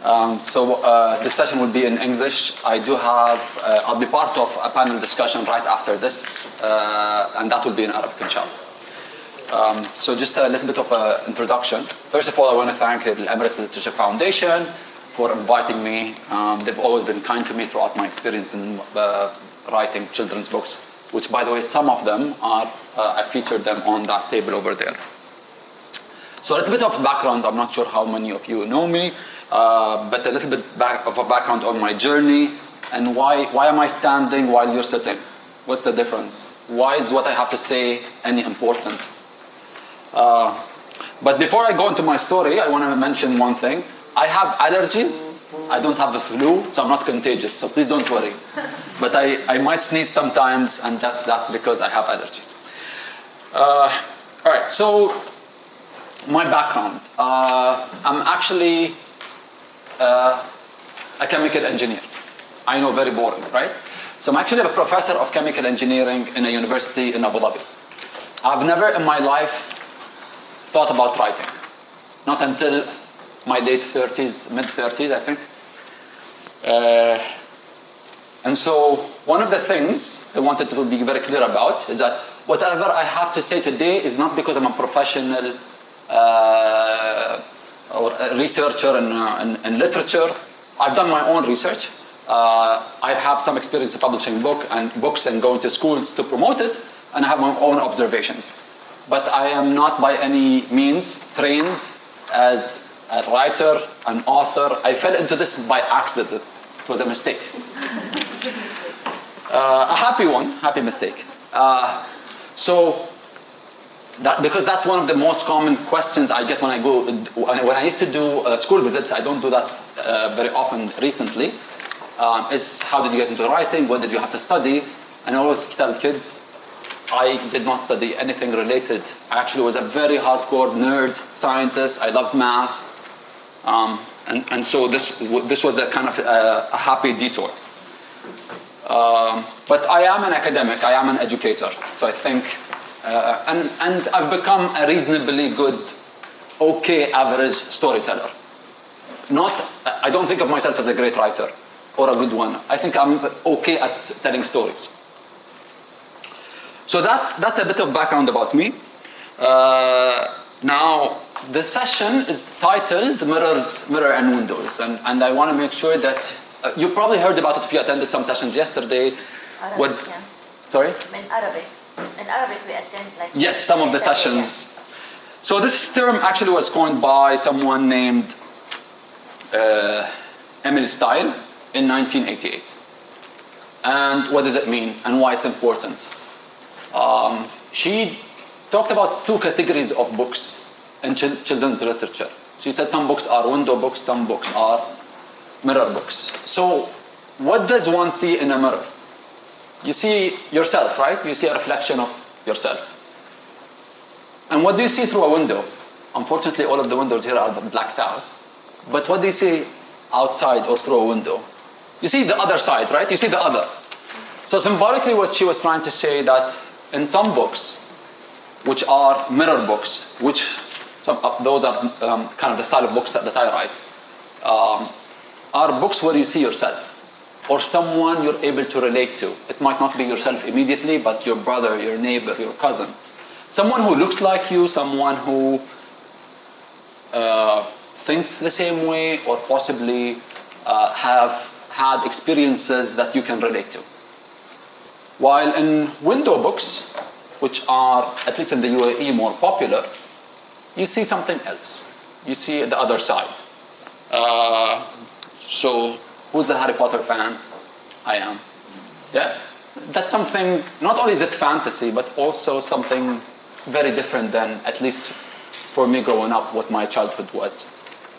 This session will be in English. I do have, I'll be part of a panel discussion right after this, and that will be in Arabic, inshallah. So just a little bit of an introduction. First of all, I want to thank the Emirates Literature Foundation for inviting me. They've always been kind to me throughout my experience in writing children's books, which, by the way, some of them are, I featured them on that table over there. So a little bit of background. I'm not sure how many of you know me, but a little bit of a background on my journey and why am I standing while you're sitting? What's the difference? Why is what I have to say any important? But before I go into my story, I want to mention one thing. I have allergies. I don't have the flu, so I'm not contagious, so please don't worry. But I might sneeze sometimes, and just that's because I have allergies. All right, so my background. I'm actually a chemical engineer. I know, very boring, right? So I'm actually a professor of chemical engineering in a university in Abu Dhabi. I've never in my life thought about writing. Not until my late 30s, mid 30s, I think. And so one of the things I wanted to be very clear about is that whatever I have to say today is not because I'm a professional or a researcher in literature. I've done my own research. I have some experience in publishing books and going to schools to promote it, and I have my own observations. But I am not by any means trained as a writer, an author. I fell into this by accident. It was a mistake. A happy mistake. Because that's one of the most common questions I get when I used to do school visits. I don't do that very often recently. Is how did you get into writing? What did you have to study? And I always tell kids, I did not study anything related. I actually was a very hardcore nerd, scientist. I loved math. And so this was a kind of a happy detour. But I am an academic. I am an educator. So I think, and I've become a reasonably good, okay, average storyteller. I don't think of myself as a great writer or a good one. I think I'm okay at telling stories. So that's a bit of background about me. Now, the session is titled Mirror and Windows. And I want to make sure that you probably heard about it if you attended some sessions yesterday. Arabic, yeah. Sorry? In Arabic. In Arabic we attend like... Yes, some of the sessions. So this term actually was coined by someone named Emil Style in 1988. And what does it mean and why it's important? She talked about two categories of books in children's literature. She said some books are window books, some books are mirror books. So what does one see in a mirror? You see yourself, right? You see a reflection of yourself. And what do you see through a window? Unfortunately, all of the windows here are blacked out. But what do you see outside or through a window? You see the other side, right? You see the other. So symbolically, what she was trying to say that in some books, which are mirror books, those are kind of the style of books that I write, are books where you see yourself or someone you're able to relate to. It might not be yourself immediately, but your brother, your neighbor, your cousin. Someone who looks like you, someone who thinks the same way or possibly have had experiences that you can relate to. While in window books, which are, at least in the UAE, more popular, you see something else. You see the other side. So, who's a Harry Potter fan? I am. Yeah? That's something, not only is it fantasy, but also something very different than, at least for me growing up, what my childhood was.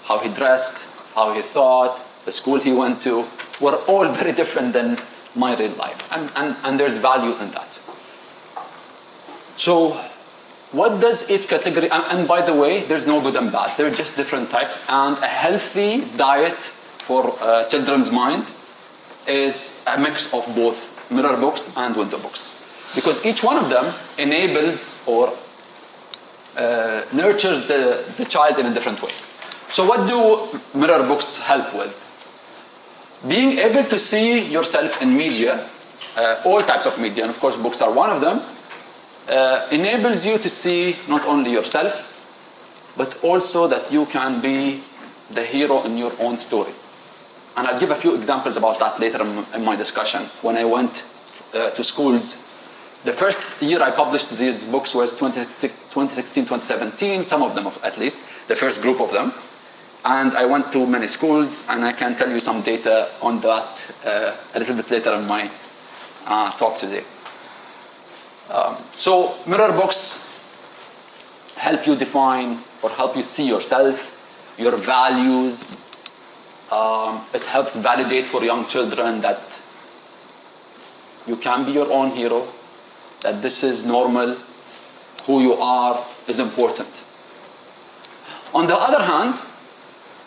How he dressed, how he thought, the school he went to, were all very different than my real life. And there's value in that. So, what does each category, and by the way, there's no good and bad. They're just different types. And a healthy diet for children's mind is a mix of both mirror books and window books. Because each one of them enables or nurtures the child in a different way. So what do mirror books help with? Being able to see yourself in media, all types of media, and of course books are one of them, enables you to see not only yourself, but also that you can be the hero in your own story. And I'll give a few examples about that later in my discussion. When I went to schools, the first year I published these books was 2016, 2017, some of them at least, the first group of them. And I went to many schools, and I can tell you some data on that a little bit later in my talk today. So mirror books help you define or help you see yourself, your values. It helps validate for young children that you can be your own hero, that this is normal, who you are is important. On the other hand,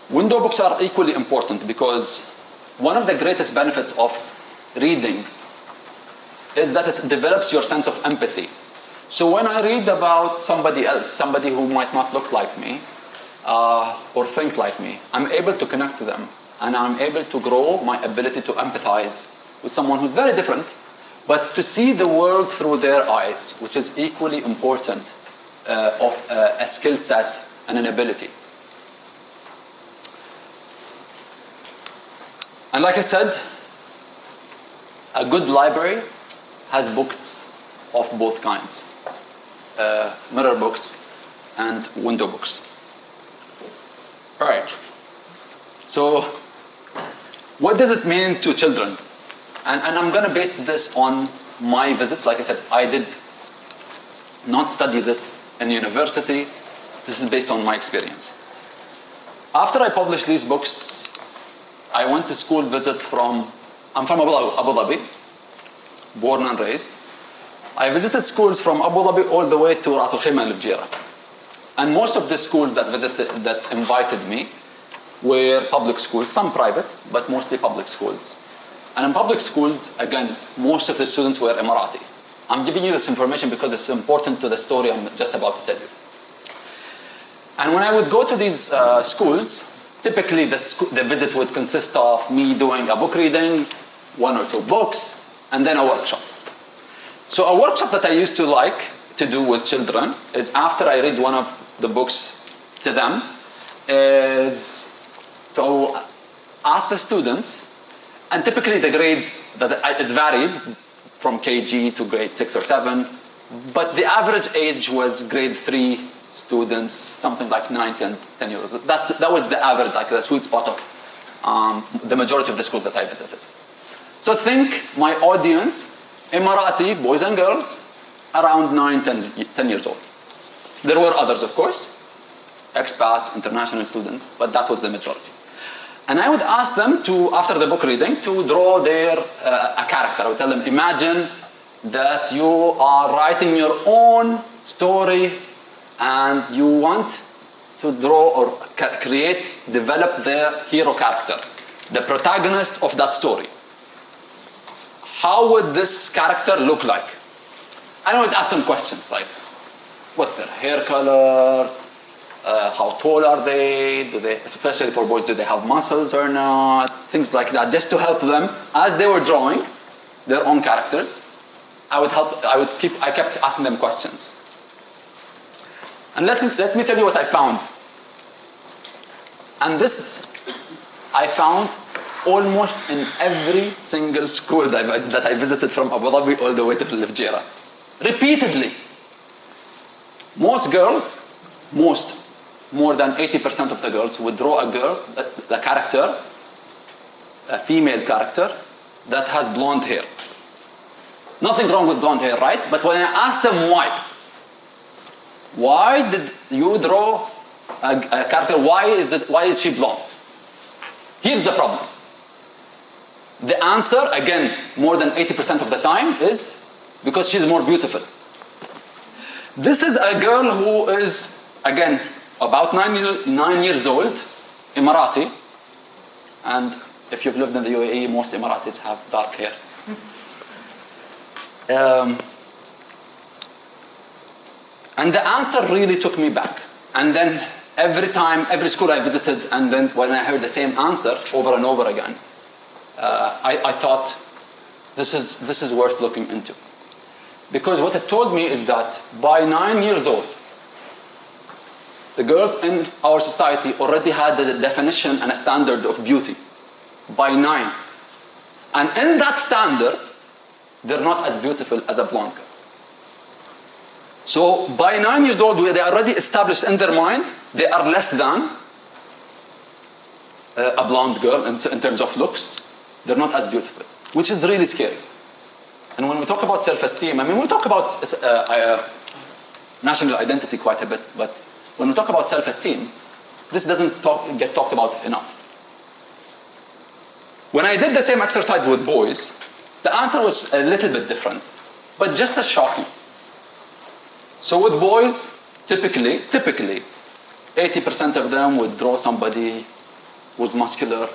window books are equally important because one of the greatest benefits of reading is that it develops your sense of empathy. So when I read about somebody else, somebody who might not look like me or think like me, I'm able to connect to them, and I'm able to grow my ability to empathize with someone who's very different, but to see the world through their eyes, which is equally important of a skill set and an ability. And like I said, a good library has books of both kinds, mirror books and window books. All right. So what does it mean to children? And I'm going to base this on my visits. Like I said, I did not study this in university. This is based on my experience. After I published these books, I went to school visits I'm from Abu Dhabi, born and raised. I visited schools from Abu Dhabi all the way to Ras Al Khaimah and Al-Fujayra. And most of the schools that invited me were public schools, some private, but mostly public schools. And in public schools, again, most of the students were Emirati. I'm giving you this information because it's important to the story I'm just about to tell you. And when I would go to these schools, typically the visit would consist of me doing a book reading, 1 or 2 books, and then a workshop. So a workshop that I used to like to do with children is after I read one of the books to them, is to ask the students, and typically the grades, it varied from KG to grade 6 or 7, but the average age was grade 3 students, something like 9, 10 years old. That was the average, like the sweet spot of the majority of the schools that I visited. So think my audience, Emirati boys and girls, around 9, 10 years old. There were others, of course, expats, international students, but that was the majority. And I would ask them to, after the book reading, to draw a character. I would tell them, imagine that you are writing your own story and you want to draw or develop the hero character, the protagonist of that story. How would this character look like? And I would ask them questions like, what's their hair color? How tall are they? Especially for boys, do they have muscles or not? Things like that, just to help them as they were drawing their own characters. I kept asking them questions. And let me tell you what I found. And this I found almost in every single school that I visited from Abu Dhabi all the way to Al-Fujayra. Repeatedly. Most girls, more than 80% of the girls would draw the character, a female character, that has blonde hair. Nothing wrong with blonde hair, right? But when I asked them why did you draw a character, why is she blonde? Here's the problem. The answer, again, more than 80% of the time, is because she's more beautiful. This is a girl who is, again, about 9 years old, Emirati, and if you've lived in the UAE, most Emiratis have dark hair. And the answer really took me back. And then every time, every school I visited, and then when I heard the same answer over and over again, I thought, this is worth looking into. Because what it told me is that by 9 years old, the girls in our society already had the definition and a standard of beauty. By 9. And in that standard, they're not as beautiful as a blonde girl. So by 9 years old, they are already established in their mind, they are less than a blonde girl in terms of looks. They're not as beautiful, which is really scary. And when we talk about self-esteem, I mean, we talk about national identity quite a bit, but when we talk about self-esteem, this doesn't get talked about enough. When I did the same exercise with boys, the answer was a little bit different, but just as shocking. So with boys, typically, 80% of them would draw somebody who's muscular,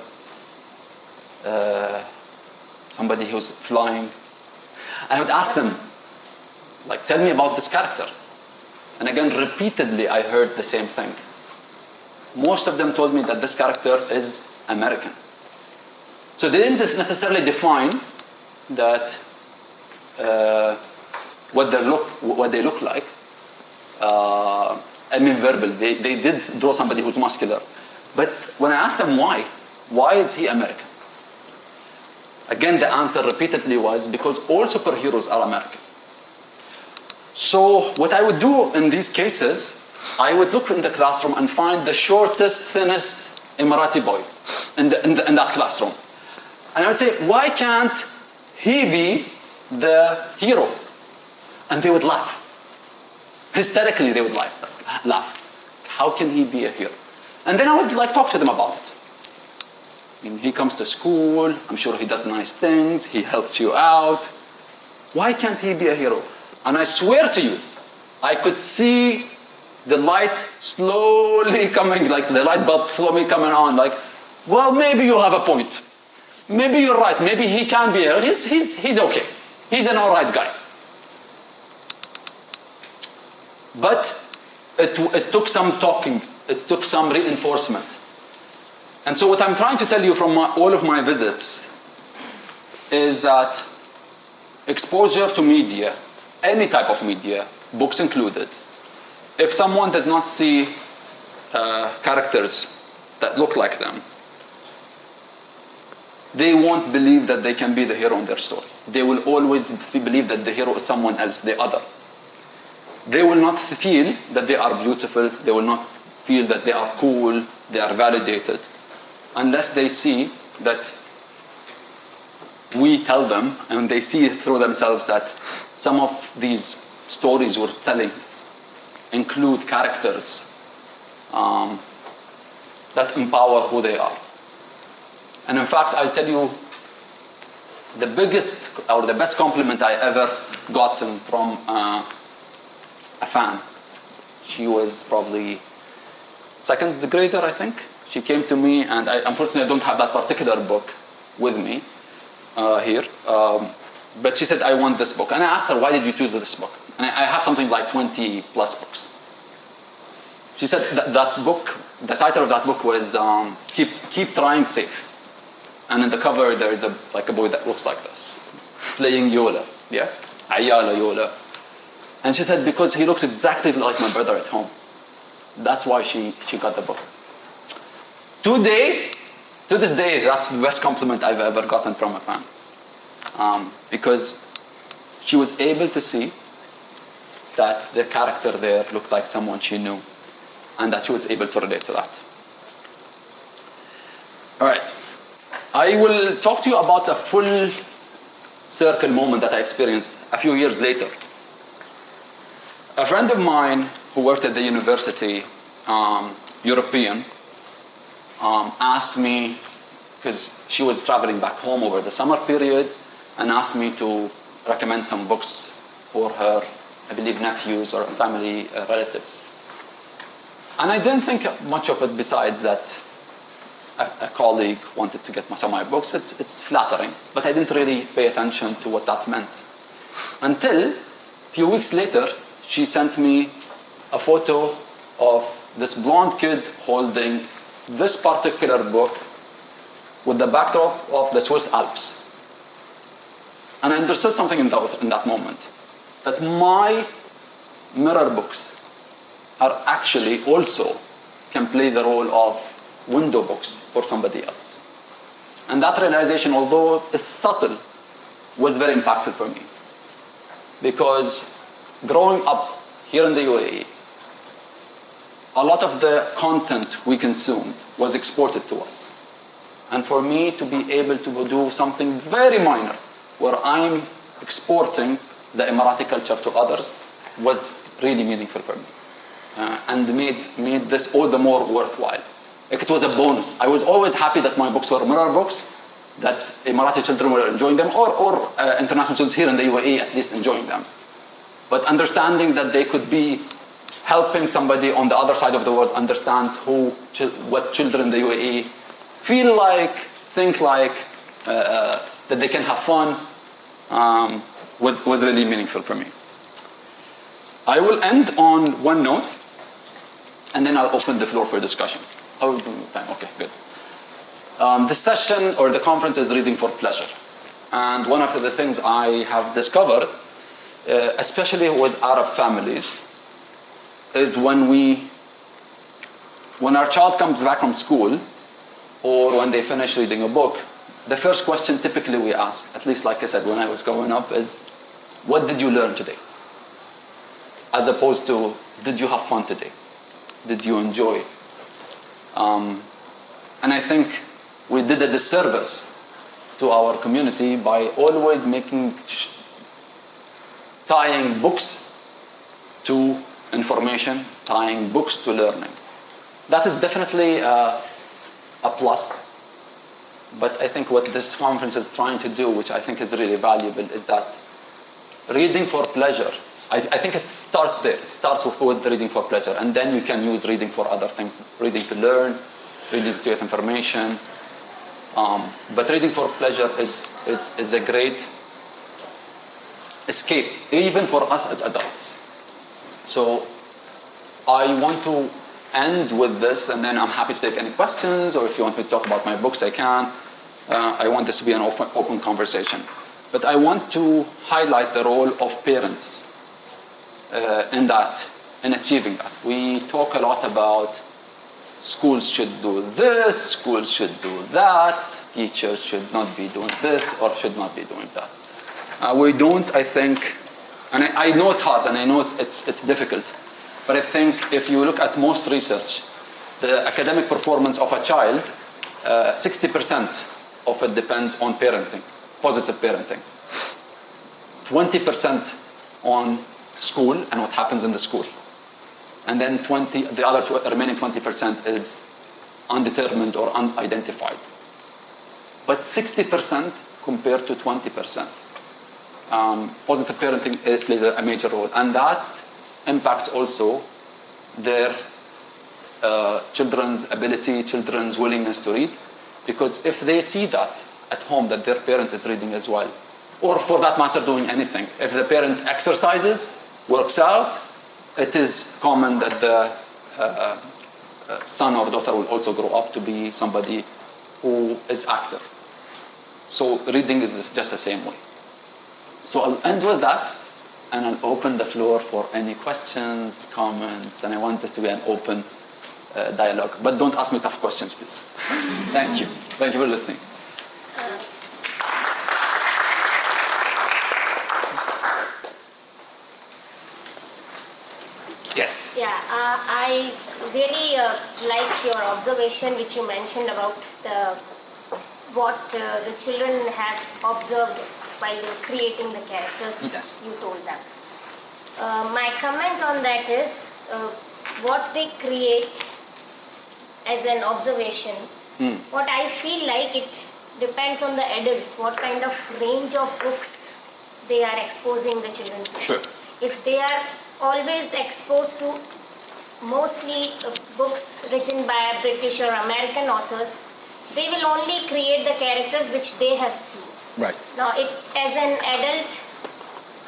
somebody who's flying. And I would ask them, like, tell me about this character. And again, repeatedly, I heard the same thing. Most of them told me that this character is American. So they didn't necessarily define that what they look like. I mean, verbally, they did draw somebody who's muscular. But when I asked them why is he American? Again, the answer repeatedly was because all superheroes are American. So what I would do in these cases, I would look in the classroom and find the shortest, thinnest Emirati boy in that classroom. And I would say, why can't he be the hero? And they would laugh. Hysterically, they would laugh. How can he be a hero? And then I would talk to them about it. I mean, he comes to school, I'm sure he does nice things, he helps you out. Why can't he be a hero? And I swear to you, I could see the light slowly coming, like the light bulb slowly coming on, like, well, maybe you have a point. Maybe you're right, maybe he can be a hero. He's okay. He's an all right guy. But it took some talking, it took some reinforcement. And so what I'm trying to tell you from all of my visits is that exposure to media, any type of media, books included, if someone does not see characters that look like them, they won't believe that they can be the hero in their story. They will always believe that the hero is someone else, the other. They will not feel that they are beautiful, they will not feel that they are cool, they are validated, unless they see that we tell them and they see through themselves that some of these stories we're telling include characters that empower who they are. And in fact, I'll tell you the biggest or the best compliment I ever gotten from a fan. She was probably second grader, I think. She came to me, and unfortunately I don't have that particular book with me here. But she said, I want this book. And I asked her, why did you choose this book? And I have something like 20 plus books. She said that book, the title of that book was Keep Trying Safe. And in the cover there is a boy that looks like this, playing Yola, yeah? Ayala Yola. And she said, because he looks exactly like my brother at home. That's why she got the book. To this day, that's the best compliment I've ever gotten from a fan. Because she was able to see that the character there looked like someone she knew, and that she was able to relate to that. All right. I will talk to you about a full circle moment that I experienced a few years later. A friend of mine who worked at the university, European, asked me, because she was traveling back home over the summer period, and asked me to recommend some books for her, I believe, nephews or family relatives. And I didn't think much of it besides that a colleague wanted to get some of my books. It's flattering, but I didn't really pay attention to what that meant. Until a few weeks later, she sent me a photo of this blonde kid holding this particular book with the backdrop of the Swiss Alps. And I understood something in that moment, that my mirror books are actually also can play the role of window books for somebody else. And that realization, although it's subtle, was very impactful for me. Because growing up here in the UAE, a lot of the content we consumed was exported to us. And for me to be able to do something very minor, where I'm exporting the Emirati culture to others, was really meaningful for me. And made this all the more worthwhile. Like, it was a bonus. I was always happy that my books were mirror books, that Emirati children were enjoying them, or international students here in the UAE at least enjoying them. But understanding that they could be helping somebody on the other side of the world understand what children in the UAE feel like, think like, that they can have fun, was really meaningful for me. I will end on one note, and then I'll open the floor for discussion. Oh, time. Okay, good. This session or the conference is reading for pleasure. And one of the things I have discovered, especially with Arab families, is when our child comes back from school, or when they finish reading a book, the first question typically we ask, at least like I said when I was growing up, is, what did you learn today? As opposed to, did you have fun today? Did you enjoy? And I think we did a disservice to our community by always tying books to information, tying books to learning. That is definitely a plus. But I think what this conference is trying to do, which I think is really valuable, is that reading for pleasure, I think it starts there. It starts with reading for pleasure, and then you can use reading for other things. Reading to learn, reading to get information. But reading for pleasure is a great escape, even for us as adults. So I want to end with this, and then I'm happy to take any questions, or if you want me to talk about my books, I can. I want this to be an open conversation. But I want to highlight the role of parents in achieving that. We talk a lot about schools should do this, schools should do that, teachers should not be doing this or should not be doing that. We don't, I think, and I know it's hard and I know it's difficult, but I think if you look at most research, the academic performance of a child, 60% of it depends on parenting, positive parenting. 20% on school and what happens in the school. And then the remaining 20% is undetermined or unidentified. But 60% compared to 20%. Positive parenting plays a major role. And that impacts also their children's ability, children's willingness to read. Because if they see that at home, that their parent is reading as well, or for that matter doing anything, if the parent exercises, works out, it is common that the son or daughter will also grow up to be somebody who is active. So reading is just the same way. So I'll end with that, and I'll open the floor for any questions, comments, and I want this to be an open dialogue. But don't ask me tough questions, please. Thank you. Thank you for listening. Yes. Yeah, I really liked your observation which you mentioned about what the children have observed while creating the characters. Yes. You told them. My comment on that is what they create as an observation. What I feel like it depends on the adults, what kind of range of books they are exposing the children to. Sure. If they are always exposed to mostly books written by British or American authors, they will only create the characters which they have seen. Right. Now, as an adult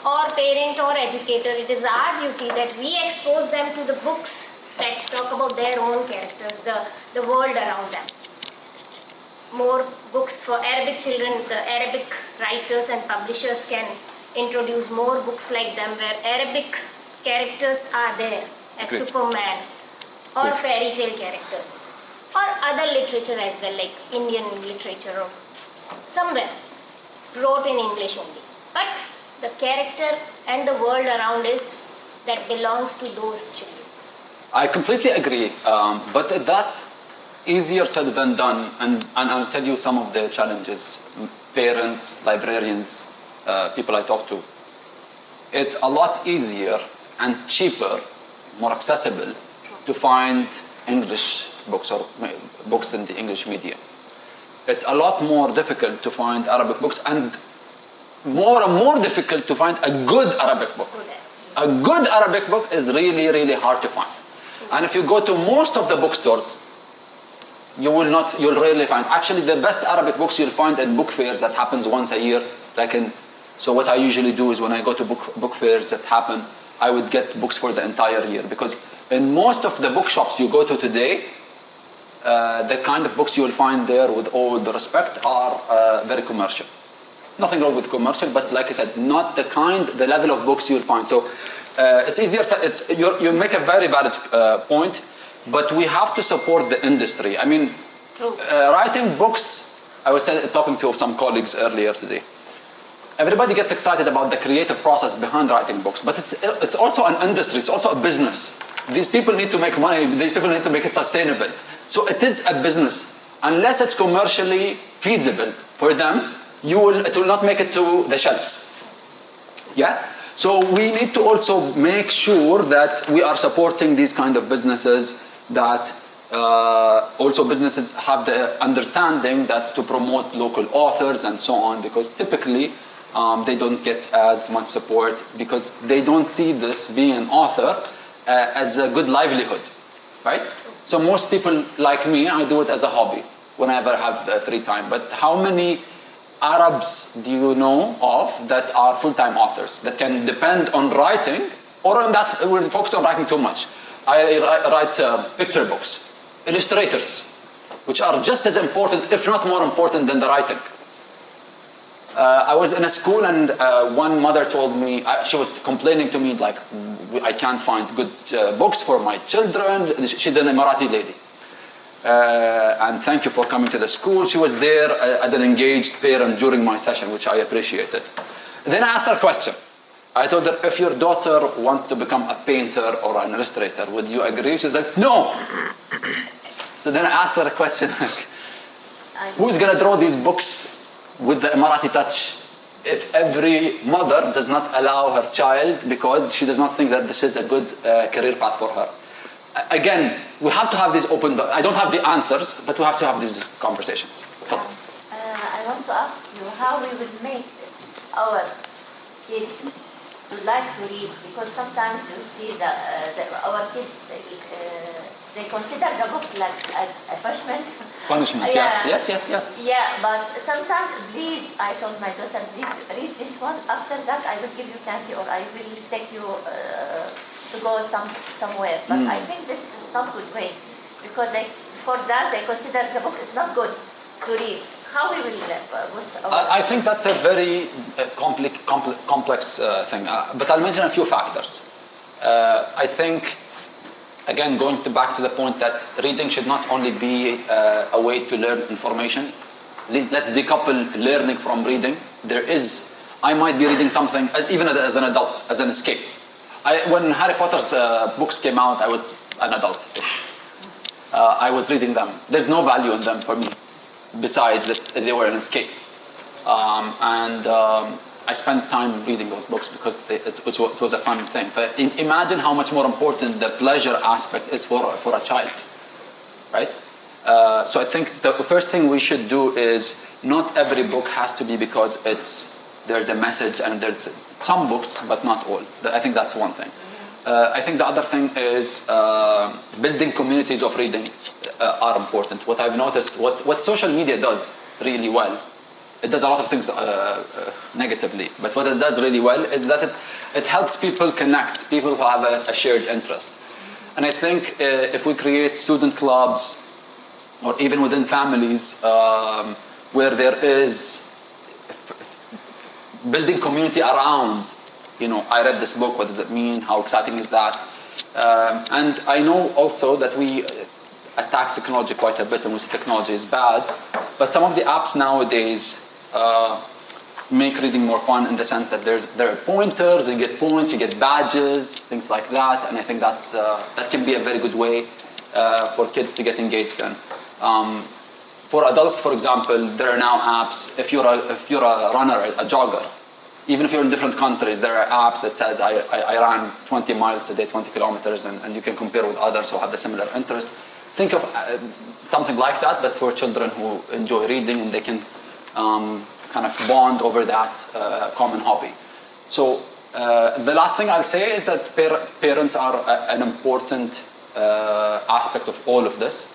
or parent or educator, it is our duty that we expose them to the books that talk about their own characters, the world around them. More books for Arabic children, the Arabic writers and publishers can introduce more books like them where Arabic characters are there as Great. Superman or Great. fairy tale characters or other literature as well, like Indian literature or somewhere wrote in English only. But the character and the world around is that belongs to those children. I completely agree, but that's easier said than done, and I'll tell you some of the challenges. Parents, librarians, people I talk to. It's a lot easier and cheaper, more accessible to find English books or books in the English medium. It's a lot more difficult to find Arabic books and more difficult to find a good Arabic book. A good Arabic book is really, really hard to find. And if you go to most of the bookstores, you'll rarely find. Actually, the best Arabic books you'll find in book fairs that happens once a year. So what I usually do is when I go to book fairs that happen, I would get books for the entire year. Because in most of the bookshops you go to today, the kind of books you will find there, with all the respect, are very commercial. Nothing wrong with commercial, but like I said, not the level of books you'll find. So it's easier. You make a very valid point, but we have to support the industry. I mean, True. Writing books. I was talking to some colleagues earlier today. Everybody gets excited about the creative process behind writing books, but it's also an industry. It's also a business. These people need to make money. These people need to make it sustainable. So it is a business. Unless it's commercially feasible for them, it will not make it to the shelves. Yeah? So we need to also make sure that we are supporting these kind of businesses, that also businesses have the understanding that to promote local authors and so on, because typically they don't get as much support because they don't see this being an author as a good livelihood, right? So most people like me, I do it as a hobby whenever I have free time. But how many Arabs do you know of that are full-time authors that can depend on writing, or on that we're focused on writing too much? I write picture books, illustrators, which are just as important, if not more important, than the writing. I was in a school and one mother told me, she was complaining to me like, I can't find good books for my children. She's an Emirati lady. And thank you for coming to the school. She was there as an engaged parent during my session, which I appreciated. Then I asked her a question. I told her, if your daughter wants to become a painter or an illustrator, would you agree? She's like, no. So then I asked her a question like, who's going to draw these books with the Emirati touch if every mother does not allow her child because she does not think that this is a good career path for her? Again, we have to have these open. I don't have the answers, but we have to have these conversations. I want to ask you how we will make our kids to like to read, because sometimes you see our kids they consider the book like as a punishment. Punishment, Yeah. yes. Yeah, but sometimes, please, I told my daughter, please read this one. After that, I will give you candy or I will take you to go somewhere. But I think this is not good way, because for that they consider the book is not good to read. How we will I think that's a very complex thing. But I'll mention a few factors. I think, again, going back to the point that reading should not only be a way to learn information. Let's decouple learning from reading. I might be reading something, even as an adult, as an escape. When Harry Potter's books came out, I was an adult-ish. I was reading them. There's no value in them for me, besides that they were an escape. I spent time reading those books because it was a fun thing. But imagine how much more important the pleasure aspect is for a child, right? So I think the first thing we should do is not every book has to be because there's a message, and there's some books, but not all. I think that's one thing. I think the other thing is building communities of reading are important. What I've noticed, what social media does really well, it does a lot of things negatively, but what it does really well is that it helps people connect, people who have a shared interest. And I think if we create student clubs, or even within families, where there is building community around, I read this book, what does it mean, how exciting is that? And I know also that we attack technology quite a bit and we say technology is bad, but some of the apps nowadays make reading more fun in the sense that there are pointers, you get points, you get badges, things like that, and I think that can be a very good way for kids to get engaged in. For adults, for example, there are now apps. If you're a runner, a jogger, even if you're in different countries, there are apps that says I ran 20 miles today, 20 kilometers, and you can compare with others who have the similar interest. Think of something like that, but for children who enjoy reading, and they can kind of bond over that common hobby. So the last thing I'll say is that parents are an important aspect of all of this.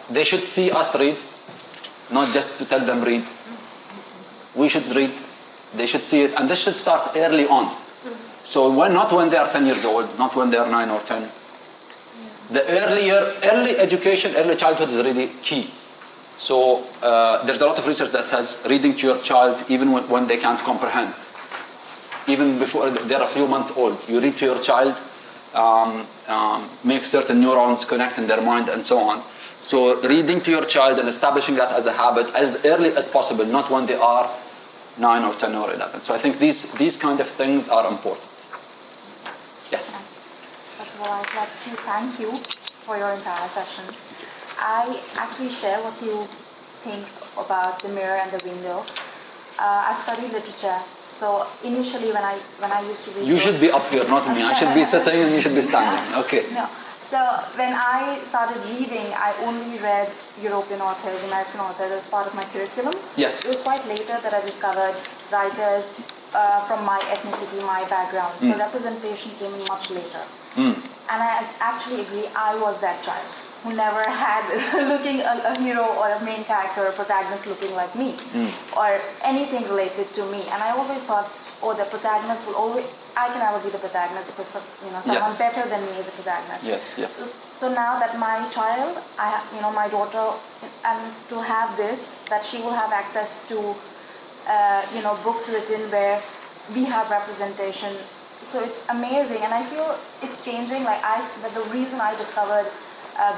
They should see us read, not just to tell them read. We should read. They should see it, and this should start early on. So not when they are 10 years old, not when they are 9 or 10. The early education, early childhood is really key. So there's a lot of research that says reading to your child even when they can't comprehend. Even before they're a few months old, you read to your child, make certain neurons connect in their mind and so on. So reading to your child and establishing that as a habit as early as possible, not when they are 9 or 10 or 11. So I think these kind of things are important. Yes? First of all, I'd like to thank you for your entire session. I actually share what you think about the mirror and the window. I've studied literature, so initially when I used to read You should be up here, not me. I should be sitting and you should be standing. Okay. No. So when I started reading, I only read European authors, American authors as part of my curriculum. Yes. It was quite later that I discovered writers from my ethnicity, my background. So representation came in much later. And I actually agree, I was that child who never had looking a hero or a main character or a protagonist looking like me or anything related to me. And I always thought, the protagonist will always, I can never be the protagonist because someone better than me is a protagonist. Yes. So now that my child, my daughter, and to have this, that she will have access to, books written where we have representation. So it's amazing, and I feel it's changing. That the reason I discovered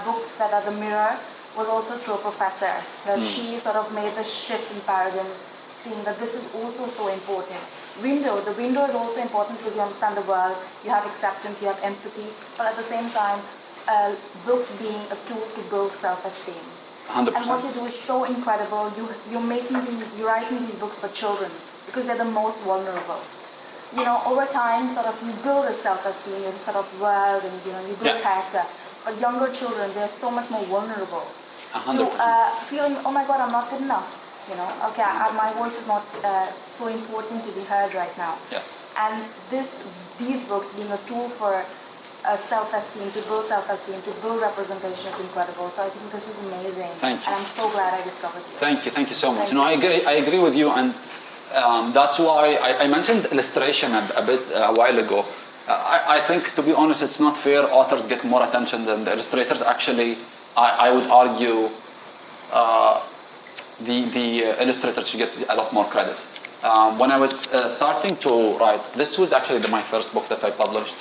books that are the mirror was also through a professor. That she sort of made the shift in paradigm, seeing that this is also so important. The window is also important because you understand the world, you have acceptance, you have empathy, but at the same time, books being a tool to build self-esteem. 100%. And what you do is so incredible. You're writing these books for children because they're the most vulnerable. Over time, sort of you build a self-esteem, your sort of world, and you build character. But younger children, they're so much more vulnerable 100%. to feeling, oh my God, I'm not good enough. My voice is not so important to be heard right now. Yes. And these books being a tool for self-esteem, to build self-esteem, to build representation is incredible. So I think this is amazing. Thank you. And I'm so glad I discovered you. Thank you so much. I agree with you, and that's why I mentioned illustration a bit a while ago. I think, to be honest, it's not fair. Authors get more attention than the illustrators. Actually, I would argue the illustrators should get a lot more credit. When I was starting to write, this was actually my first book that I published.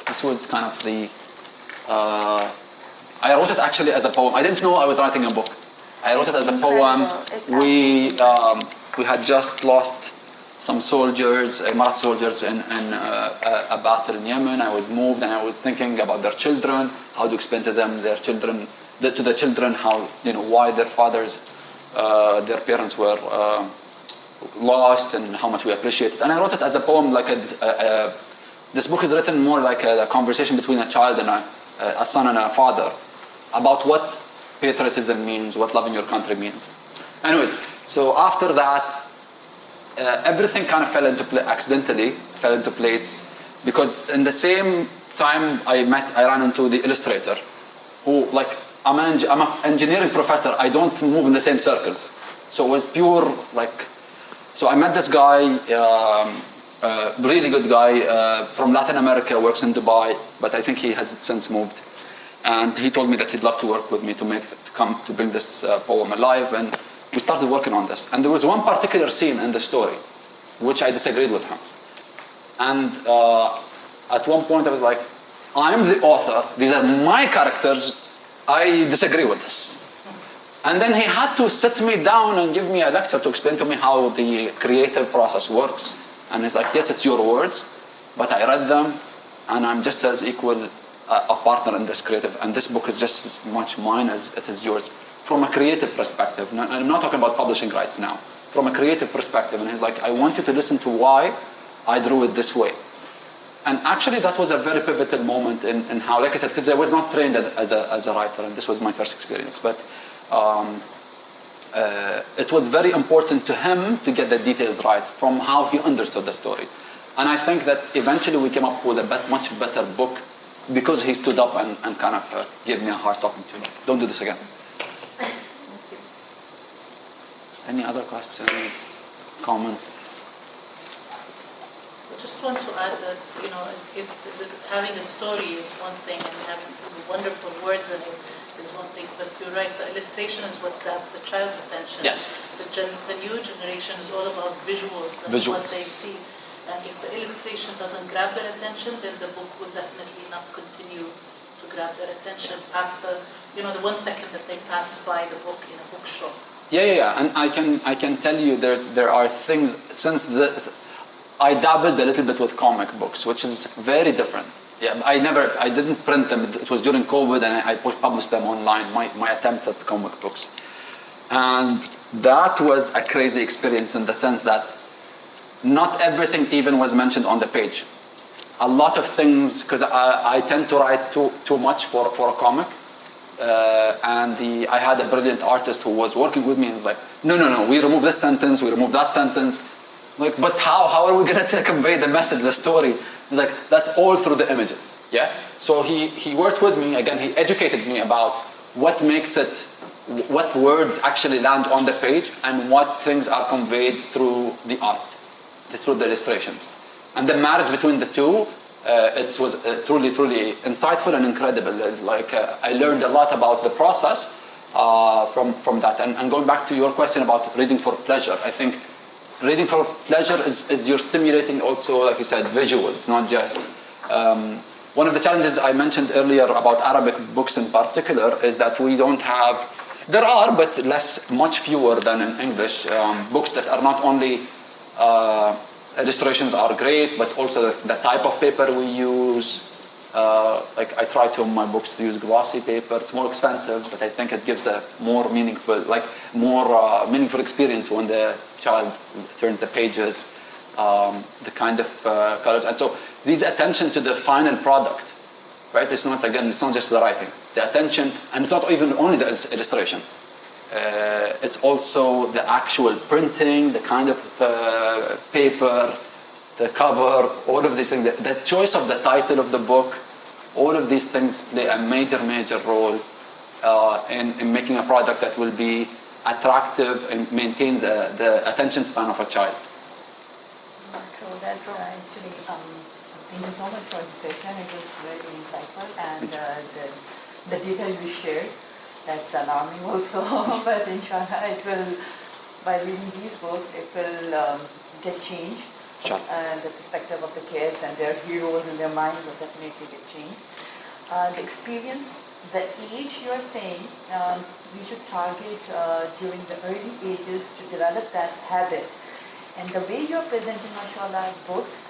This was kind of I wrote it actually as a poem. I didn't know I was writing a book. I wrote it as a poem. We had just lost some soldiers, Marat soldiers in a battle in Yemen. I was moved and I was thinking about their children, how to explain to them to the children how, why their fathers, their parents were lost and how much we appreciate it. And I wrote it as a poem, this book is written more like a conversation between a child and a son and a father about what patriotism means, what loving your country means. Anyways, so after that, everything kind of accidentally fell into place, because in the same time I ran into the illustrator, who I'm an engineering professor. I don't move in the same circles, so it was pure so I met this guy. Really good guy from Latin America, works in Dubai, but I think he has since moved. And he told me that he'd love to work with me to bring this poem alive, and we started working on this. And there was one particular scene in the story which I disagreed with him. And at one point I was like, I'm the author, these are my characters, I disagree with this. And then he had to sit me down and give me a lecture to explain to me how the creative process works. And he's like, yes, it's your words, but I read them, and I'm just as equal a partner in this creative, and this book is just as much mine as it is yours. From a creative perspective, I'm not talking about publishing rights now, from a creative perspective. And he's like, I want you to listen to why I drew it this way. And actually that was a very pivotal moment in how, like I said, because I was not trained as a writer, and this was my first experience, but it was very important to him to get the details right from how he understood the story. And I think that eventually we came up with a much better book because he stood up and kind of gave me a hard talking to. Don't do this again. Thank you. Any other questions, comments? I just want to add that, having a story is one thing, and having wonderful words in it is one thing, but you're right, the illustration is what grabs the child's attention. Yes. The new generation is all about visuals and what they see. And if the illustration doesn't grab their attention, then the book will definitely not continue to grab their attention past the 1 second that they pass by the book in a bookshop. Yeah. And I can tell you there are things, since I dabbled a little bit with comic books, which is very different. Yeah, I didn't print them. It was during COVID, and I published them online, my attempts at comic books. And that was a crazy experience in the sense that not everything even was mentioned on the page. A lot of things, because I tend to write too much for a comic, and I had a brilliant artist who was working with me, and was like, no, we remove this sentence, we remove that sentence. Like, but how are we going to convey the message, the story? He's like, that's all through the images. Yeah. So he worked with me again. He educated me about what makes it, what words actually land on the page, and what things are conveyed through the art, through the illustrations, and the marriage between the two. It was truly insightful and incredible. Like I learned a lot about the process from that. And going back to your question about reading for pleasure, I think reading for pleasure is you're stimulating also, like you said, visuals, not just. One of the challenges I mentioned earlier about Arabic books in particular is that we don't have, there are, but much fewer than in English, books that are not only illustrations are great, but also the type of paper we use. Like I try to, in my books, to use glossy paper. It's more expensive, but I think it gives a more meaningful experience when the child turns the pages, the kind of colors. And so this attention to the final product, right? It's not just the writing. The attention, and it's not even only the illustration. It's also the actual printing, the kind of paper, the cover, all of these things. The choice of the title of the book, all of these things play a major role in making a product that will be attractive and maintains the attention span of a child. True, that's actually, thank you so much for the session. It was very insightful, and the data you shared, that's alarming also, but inshallah it will, by reading these books, it will get changed. Sure. The perspective of the kids and their heroes in their mind will definitely get changed. The experience, the age you are saying, we should target during the early ages to develop that habit. And the way you are presenting, mashallah, books,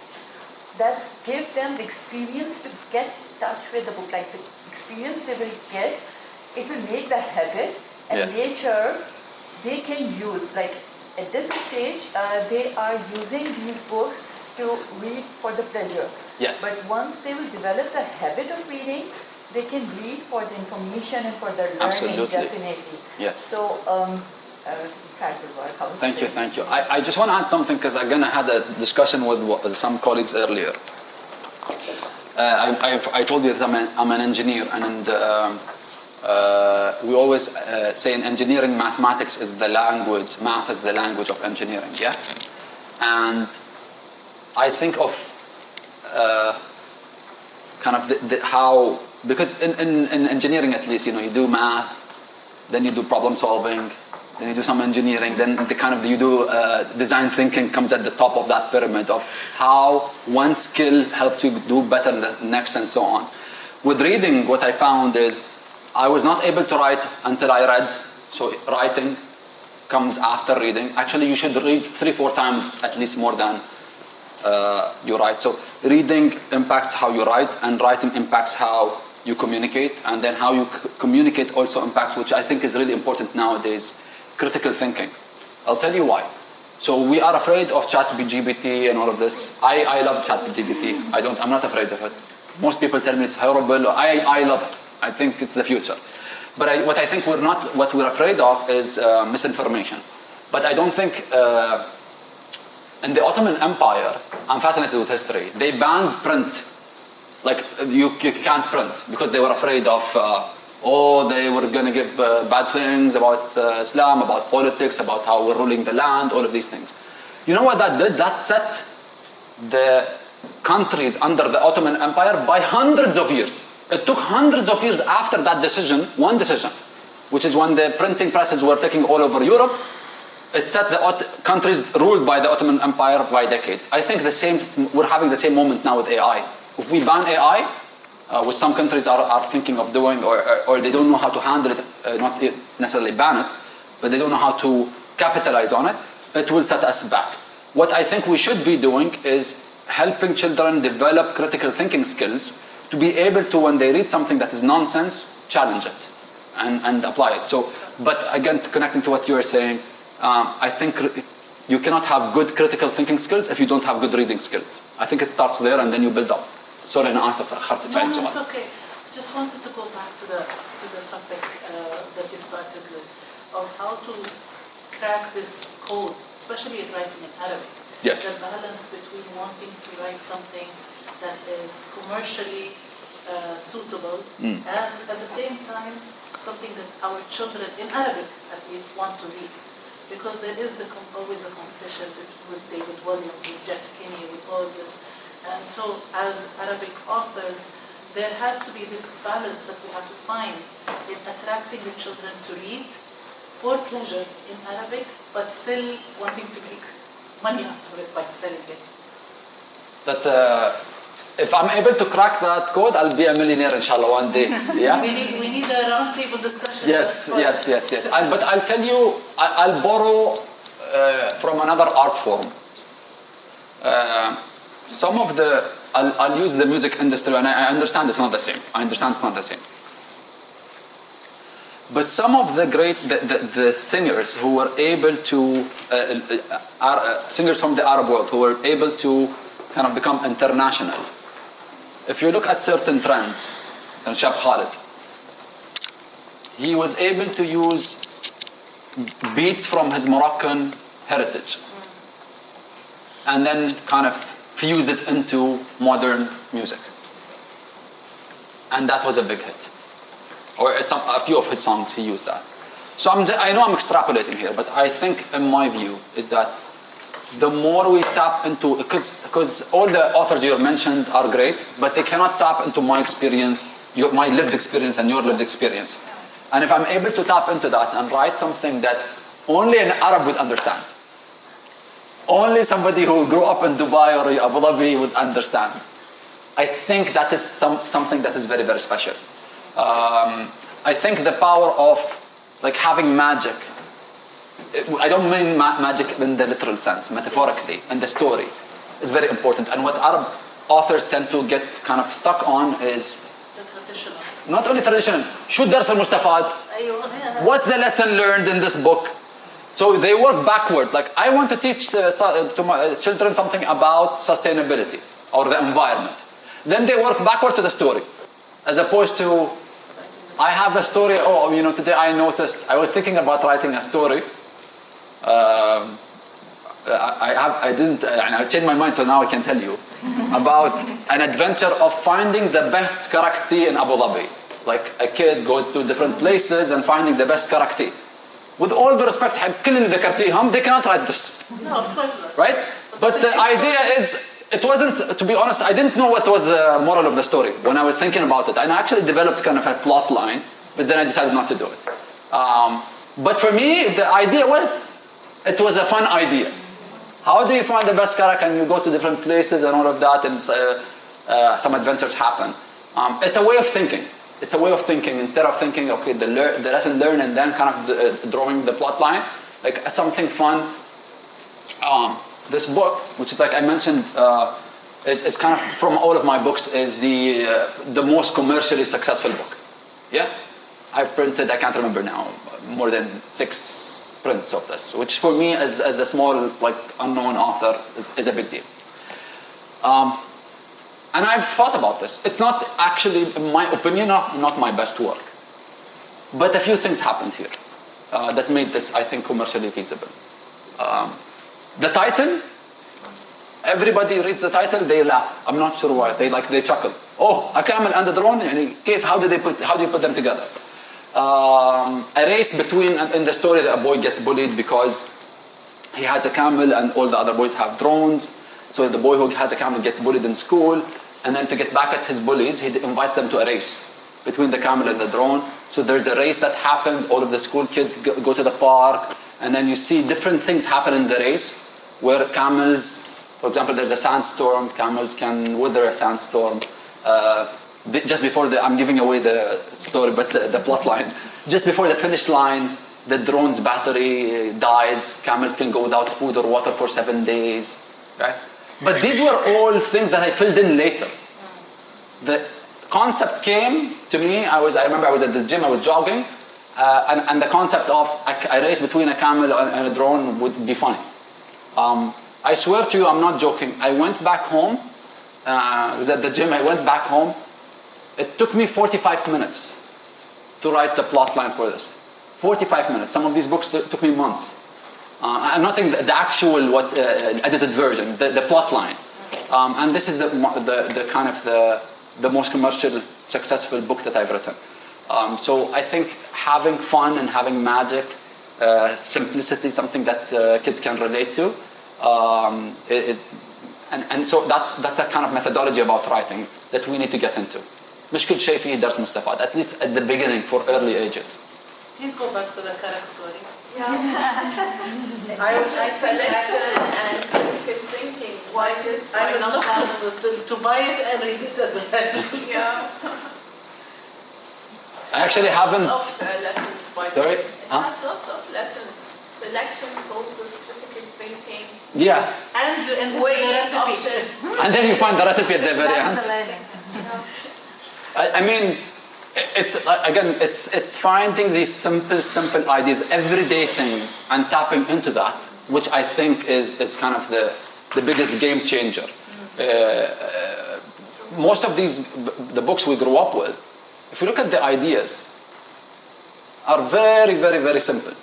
that's give them the experience to get in touch with the book. Like the experience they will get, it will make the habit, and Yes. later they can use, like at this stage, they are using these books to read for the pleasure. Yes. But once they will develop the habit of reading, they can read for the information and for their learning. Absolutely. Definitely. Yes. So, incredible work. I would Thank you, say. thank you. I just want to add something, because again I had a discussion with some colleagues earlier. I told you that I'm an engineer, and we always say in engineering, mathematics is the language, math is the language of engineering, yeah? And I think of kind of how, because in engineering at least, you do math, then you do problem solving, then you do some engineering, then you do design thinking comes at the top of that pyramid of how one skill helps you do better than the next and so on. With reading, what I found is I was not able to write until I read. So writing comes after reading. Actually, you should read 3-4 times at least more than you write. So reading impacts how you write, and writing impacts how you communicate, and then how you communicate also impacts, which I think is really important nowadays, critical thinking. I'll tell you why. So we are afraid of ChatGPT and all of this. I love ChatGPT. I'm not afraid of it. Most people tell me it's horrible. I love it. I think it's the future. But what I think what we're afraid of is misinformation. But I don't think, in the Ottoman Empire, I'm fascinated with history. They banned print. Like, you can't print because they were afraid of, they were going to give bad things about Islam, about politics, about how we're ruling the land, all of these things. You know what that did? That set the countries under the Ottoman Empire by hundreds of years. It took hundreds of years after that decision, one decision, which is when the printing presses were taking all over Europe. It set the countries ruled by the Ottoman Empire by decades. I think we're having the same moment now with AI. If we ban AI, which some countries are thinking of doing, or they don't know how to handle it, not necessarily ban it, but they don't know how to capitalize on it, it will set us back. What I think we should be doing is helping children develop critical thinking skills to be able to, when they read something that is nonsense, challenge it and apply it. So, but again, connecting to what you were saying, I think you cannot have good critical thinking skills if you don't have good reading skills. I think it starts there and then you build up. Sorry, أنا آسف أخرت No, it's okay. Just wanted to go back to the topic that you started with, of how to crack this code, especially in writing in Arabic. Yes. The balance between wanting to write something that is commercially suitable and at the same time something that our children in Arabic at least want to read, because there is always a competition with David Williams, with Jeff Kinney, with all of this, and so as Arabic authors there has to be this balance that we have to find in attracting the children to read for pleasure in Arabic but still wanting to make money out of it by selling it. That's if I'm able to crack that code, I'll be a millionaire, inshallah, one day. Yeah. We need a roundtable discussion. Yes. But I'll tell you, I'll borrow from another art form. I'll use the music industry, and I understand it's not the same. But some of the great the singers who were able to singers from the Arab world who were able to kind of become international. If you look at certain trends, and Shab Khalid, he was able to use beats from his Moroccan heritage and then kind of fuse it into modern music. And that was a big hit. Or a few of his songs, he used that. So I know I'm extrapolating here, but I think, in my view, is that the more we tap into, because all the authors you mentioned are great, but they cannot tap into my experience, my lived experience and your lived experience. And if I'm able to tap into that and write something that only an Arab would understand, only somebody who grew up in Dubai or Abu Dhabi would understand, I think that is something that is very, very special. I think the power of like having magic, I don't mean magic in the literal sense, metaphorically, in the story, is very important. And what Arab authors tend to get kind of stuck on is The traditional. not only traditional, شو الدرس المستفاد? What's the lesson learned in this book? So they work backwards. Like, I want to teach to my children something about sustainability or the environment. Then they work backward to the story, as opposed to, I have a story. Today I noticed, I was thinking about writing a story. I changed my mind, so now I can tell you about an adventure of finding the best karakti in Abu Dhabi. Like, a kid goes to different places and finding the best karakti. With all the respect, they cannot write this. No, of course not. Right? But the idea is, it wasn't, to be honest, I didn't know what was the moral of the story when I was thinking about it. And I actually developed kind of a plot line, but then I decided not to do it. But for me, the idea was, it was a fun idea. How do you find the best character? And you go to different places and all of that, and some adventures happen. It's a way of thinking. It's a way of thinking. Instead of thinking, okay, the lesson learned and then kind of drawing the plot line, like it's something fun. This book, which is like I mentioned, is kind of from all of my books, is the most commercially successful book. Yeah, I've printed, I can't remember now, more than 6 prints of this, which for me as a small like unknown author is a big deal. And I've thought about this. It's not actually, in my opinion, not my best work. But a few things happened here that made this, I think, commercially feasible. The title, everybody reads the title, they laugh. I'm not sure why. They chuckle. Oh, a camel and a drone. How do you put them together? A race between, in the story, a boy gets bullied because he has a camel and all the other boys have drones. So the boy who has a camel gets bullied in school, and then to get back at his bullies, he invites them to a race between the camel and the drone. So there's a race that happens. All of the school kids go to the park, and then you see different things happen in the race, where camels, for example, there's a sandstorm. Camels can weather a sandstorm. Just before I'm giving away the story, but the plot line. Just before the finish line, the drone's battery dies. Camels can go without food or water for 7 days. Right? But these were all things that I filled in later. The concept came to me. I remember I was at the gym. I was jogging, and the concept of a race between a camel and a drone would be funny. I swear to you, I'm not joking. I went back home. I was at the gym. I went back home. It took me 45 minutes to write the plot line for this. 45 minutes. Some of these books took me months. I'm not saying the actual edited version, the plot line. And this is the kind of the most commercial successful book that I've written. So I think having fun and having magic, simplicity, something that kids can relate to. And so that's a kind of methodology about writing that we need to get into. مش كل شيء فيه درس مستفاد, at least at the beginning for early ages. Please go back to the correct story. I selection and critical thinking. Why this? Why I'm not enough to buy it and read it as well. Yeah. I actually haven't. Lots of lessons. By Sorry? It has lots of lessons. Selection, process, critical thinking. Yeah. And you end with the recipe. And then you find the recipe at the very end. That's the learning. I mean, it's finding these simple ideas, everyday things, and tapping into that, which I think is kind of the biggest game changer. Most of the books we grew up with, if you look at the ideas, are very, very, very simple.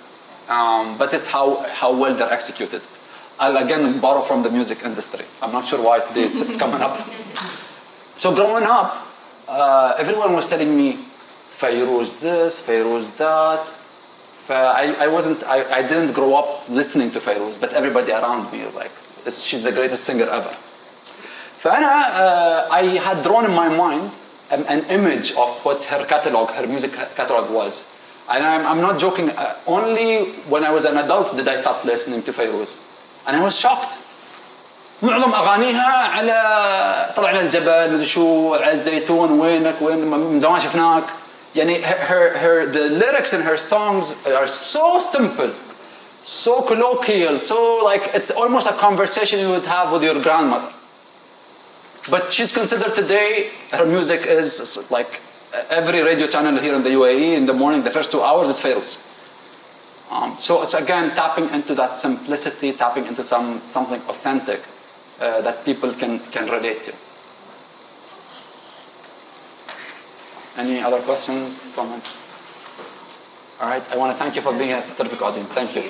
But it's how well they're executed. I'll again borrow from the music industry. I'm not sure why today it's coming up. So growing up, everyone was telling me, Fairuz this, Fairuz that. I didn't grow up listening to Fairuz, but everybody around me, like, she's the greatest singer ever. I had drawn in my mind an image of what her catalog, her music catalog was. And I'm not joking, only when I was an adult did I start listening to Fairuz. And I was shocked. معظم أغانيها على طلعنا الجبل مدري شو على الزيتون وينك وين من زمان شفناك. يعني the lyrics in her songs are so simple, so colloquial, so like it's almost a conversation you would have with your grandmother. But she's considered today, her music is like every radio channel here in the UAE in the morning, the first 2 hours is Fairuz. So it's again tapping into that simplicity, tapping into something authentic that people can relate to. Any other questions, comments? All right, I want to thank you for being a terrific audience. Thank you.